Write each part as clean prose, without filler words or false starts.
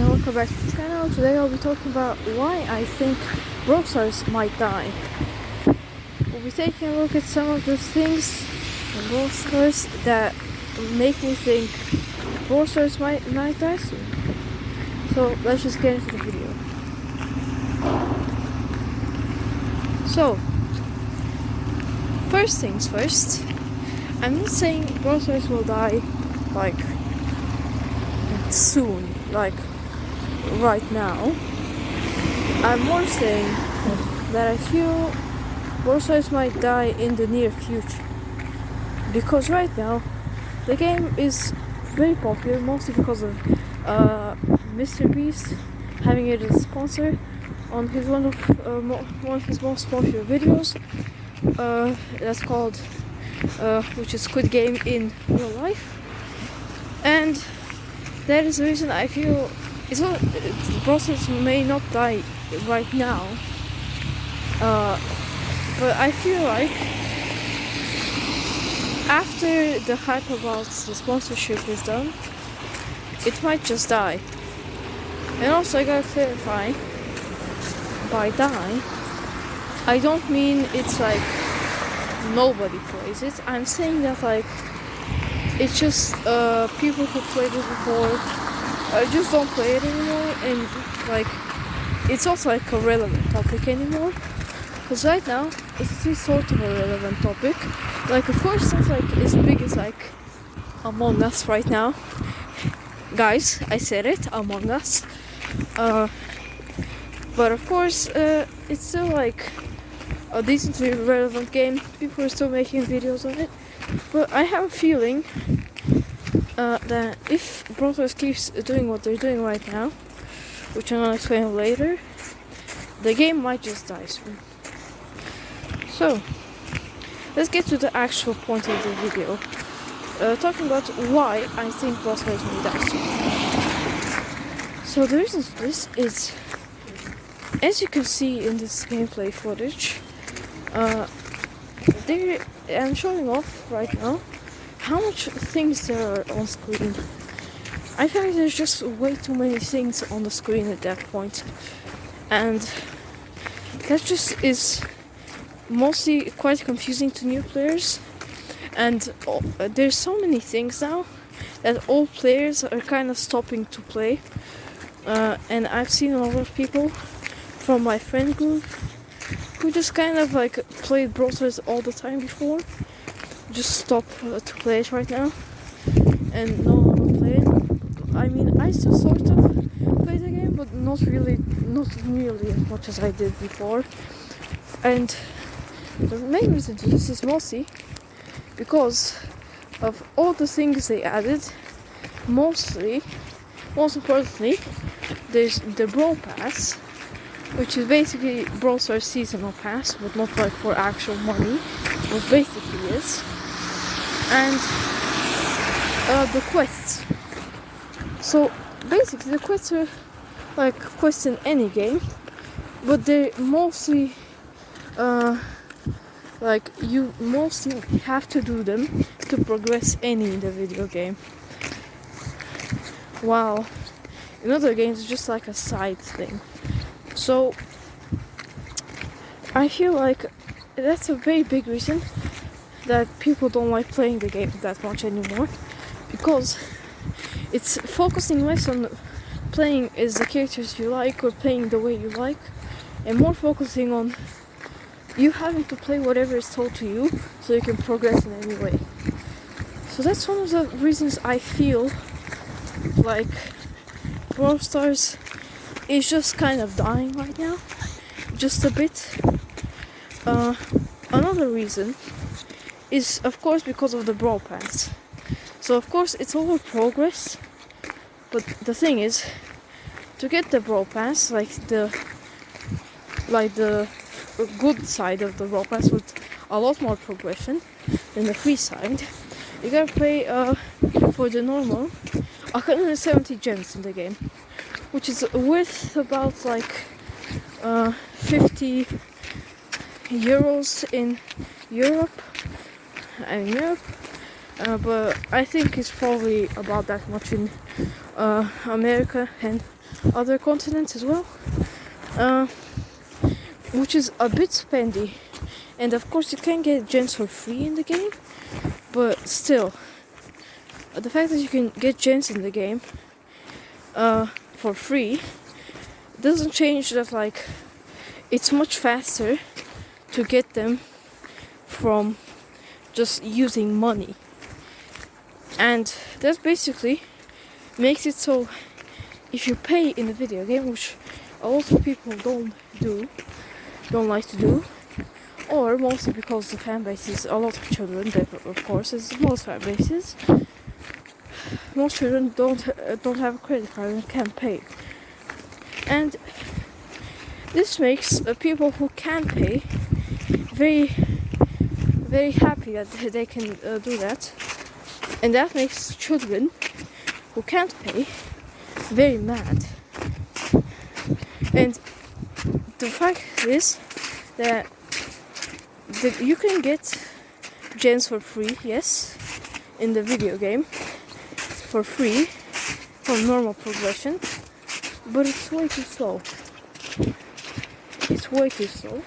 and welcome back to the channel. Today I'll be talking about why I think Brawl Stars might die. We'll be taking a look at some of the things in Brawl Stars that make me think Brawl Stars might die soon. So let's just get into the video. So, first things first, I'm not saying Brawl Stars will die like soon, like right now. I'm more saying that I feel Brawl Stars might die in the near future, because right now the game is very popular, mostly because of Mr. Beast having it as a sponsor on his one of his most popular videos. That's called which is Squid Game in real life, and that is the reason I feel the process may not die right now, but I feel like after the hype about the sponsorship is done, it might just die. And also I gotta clarify, by die, I don't mean it's like nobody plays it. I'm saying that like it's just people who played it before just don't play it anymore, and like it's not like a relevant topic anymore. Because right now it's still sort of a relevant topic. Like of course it's not like as big as like Among Us right now. Guys, I said it, Among Us. But of course it's still like a decently relevant game. People are still making videos on it. But I have a feeling that if Brawl Stars keeps doing what they're doing right now, which I'm gonna explain later, the game might just die soon. So, let's get to the actual point of the video. Talking about why I think Brawl Stars may die soon. So the reason for this is, as you can see in this gameplay footage, I'm showing off right now how much things there are on screen. I feel like there's just way too many things on the screen at that point, and that just is mostly quite confusing to new players. And there's so many things now that old players are kind of stopping to play, and I've seen a lot of people from my friend group who just kind of like played Brawl Stars all the time before, just stop to play it right now, and no longer play it. I mean, I still sort of play the game, but not nearly as much as I did before. And the main reason to this is mostly because of all the things they added. Most importantly, there's the Brawl Pass, which is basically Brawl Stars seasonal pass, but not like for actual money, what basically is. And the quests. So basically the quests are like quests in any game, but they're mostly like you mostly have to do them to progress any in the video game. While in other games it's just like a side thing. So I feel like that's a very big reason that people don't like playing the game that much anymore, because it's focusing less on playing as the characters you like or playing the way you like, and more focusing on you having to play whatever is told to you so you can progress in any way. So that's one of the reasons I feel like Brawl Stars is just kind of dying right now, just a bit. Another reason is of course because of the Brawl Pass. So of course it's all progress, but the thing is, to get the Brawl Pass, like the good side of the Brawl Pass with a lot more progression than the free side, you gotta pay for the normal 170 gems in the game, which is worth about like 50 euros in Europe. but I think it's probably about that much in America and other continents as well, which is a bit spendy. And of course you can get gems for free in the game, but still, the fact that you can get gems in the game for free doesn't change that, like, it's much faster to get them from just using money. And that basically makes it so if you pay in a video game, which a lot of people don't like to do, or mostly because the fan base is a lot of children, that of course is most fan bases, most children don't have a credit card and can't pay. And this makes people who can pay very, very happy that they can do that. And that makes children who can't pay very mad. And the fact is that you can get gems for free, yes, in the video game, for free, from normal progression, but it's way too slow. It's way too slow.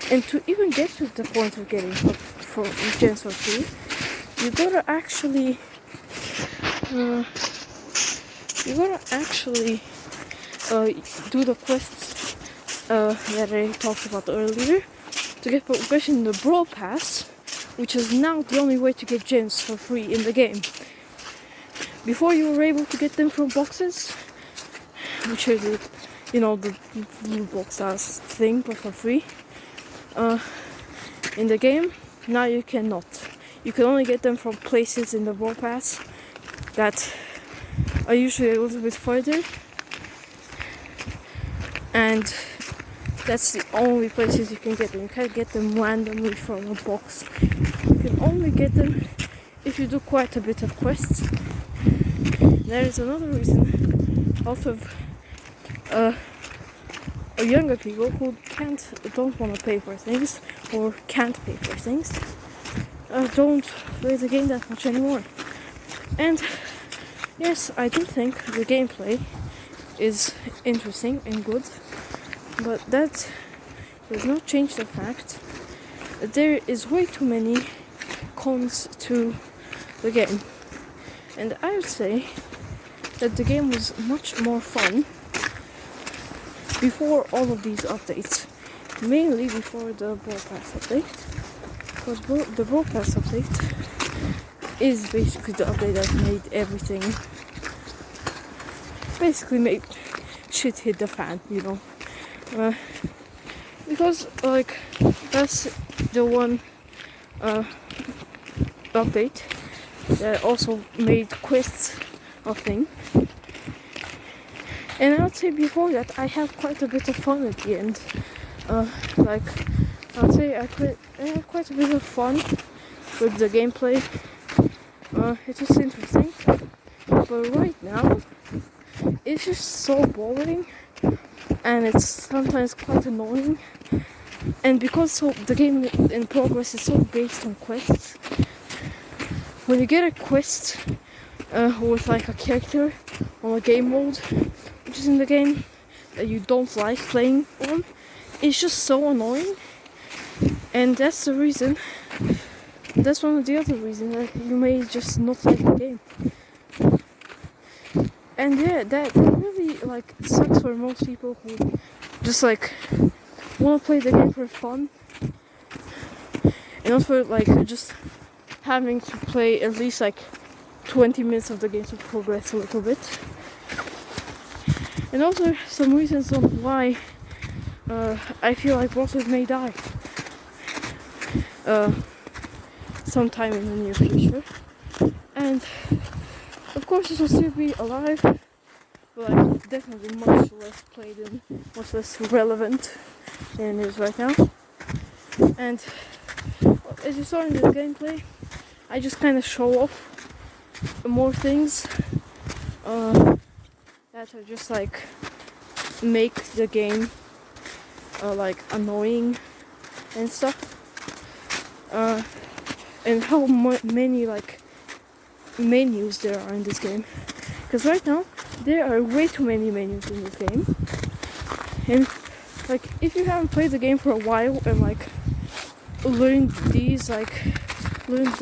And to even get to the point of getting for gems for free, you gotta actually do the quests that I talked about earlier to get progression in the Brawl Pass, which is now the only way to get gems for free in the game. Before you were able to get them from boxes, which are the blue box stars thing, but for free in the game. Now you cannot. You can only get them from places in the Brawl Pass that are usually a little bit further, and that's the only places you can get them. You can't get them randomly from a box. You can only get them if you do quite a bit of quests. There is another reason a lot of younger people who don't want to pay for things or can't pay for things don't play the game that much anymore. And yes, I do think the gameplay is interesting and good, but that does not change the fact that there is way too many cons to the game. And I would say that the game was much more fun before all of these updates, mainly before the Brawl Pass update, because the Brawl Pass update is basically the update that made everything, basically made shit hit the fan, because like that's the one update that also made quests a thing. And I would say before that I had quite a bit of fun at the end. I would say I had quite a bit of fun with the gameplay. It was interesting. But right now, it's just so boring. And it's sometimes quite annoying. And because the game in progress is so based on quests, when you get a quest with like a character on a game mode, which is in the game, that you don't like playing on, it's just so annoying. And that's one of the other reasons that you may just not like the game. And yeah, that really like sucks for most people who just like want to play the game for fun and not for like just having to play at least like 20 minutes of the game to progress a little bit. And also some reasons on why I feel like Brawl Stars may die sometime in the near future. And of course it will still be alive, but like definitely much less played and much less relevant than it is right now. And as you saw in the gameplay, I just kind of show off more things that are just like make the game like annoying and stuff, and how many like menus there are in this game. Because right now there are way too many menus in this game. And like if you haven't played the game for a while and like learn the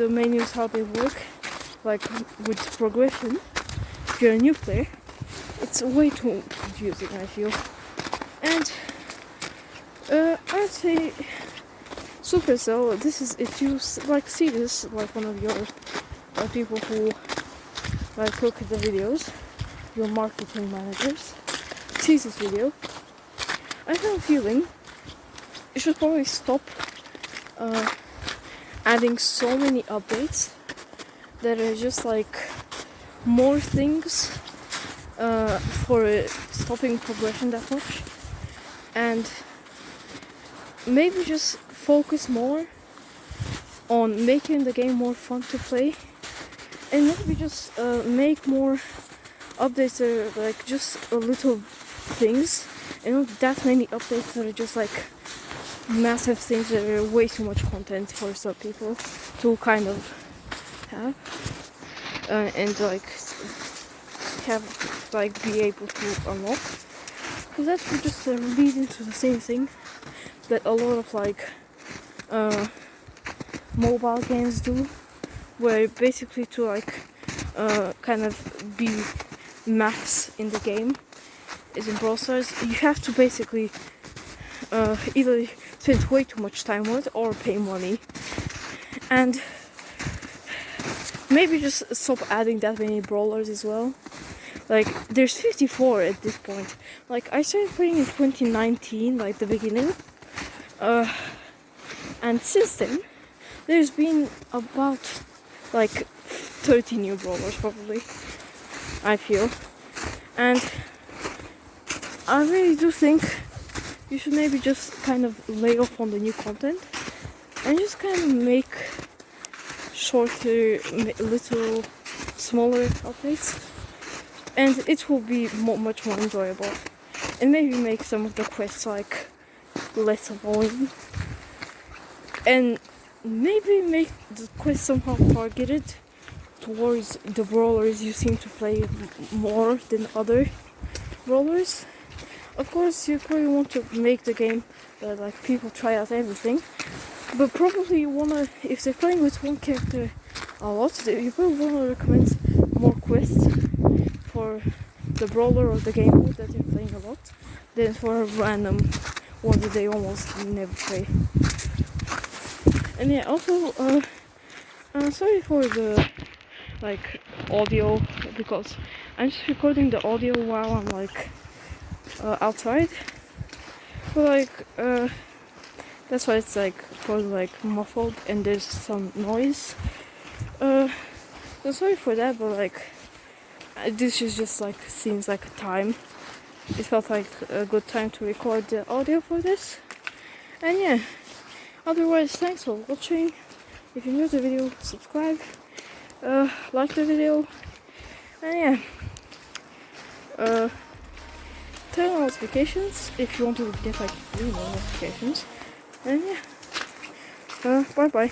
menus how they work, like with progression, if you're a new player, it's way too confusing, I feel. And I'd say Supercell, this is if you like see this, like one of your people who like look at the videos, your marketing managers sees this video, I have a feeling you should probably stop adding so many updates that are just like more things for stopping progression that much, and maybe just focus more on making the game more fun to play, and maybe just make more updates that are like just a little things, and not that many updates that are just like massive things that are way too much content for some people to kind of have and like have like be able to unlock, because that would just lead into the same thing that a lot of like mobile games do, where basically to like kind of be max in the game is in Brawl Stars, you have to basically either spend way too much time on it or pay money, and maybe just stop adding that many brawlers as well. Like there's 54 at this point. Like I started playing in 2019, like the beginning, and since then there's been about like 30 new brawlers probably, I feel. And I really do think you should maybe just kind of lay off on the new content and just kind of make shorter, little, smaller updates, and it will be much more enjoyable. And maybe make some of the quests like less annoying, and maybe make the quest somehow targeted towards the brawlers you seem to play more than other brawlers. Of course, you probably want to make the game that like people try out everything, but probably you wanna, if they're playing with one character a lot, you probably wanna recommend more quests for the brawler or the game mode that they're playing a lot than for a random one that they almost never play. And yeah, also sorry for the like audio, because I'm just recording the audio while I'm like outside, but like that's why it's like probably like muffled and there's some noise. So sorry for that, but like this is just like seems like a time. It felt like a good time to record the audio for this. And yeah, otherwise thanks for watching. If you enjoyed the video, subscribe, like the video, and yeah, turn on notifications if you want to get like 3 more notifications. And yeah, bye bye.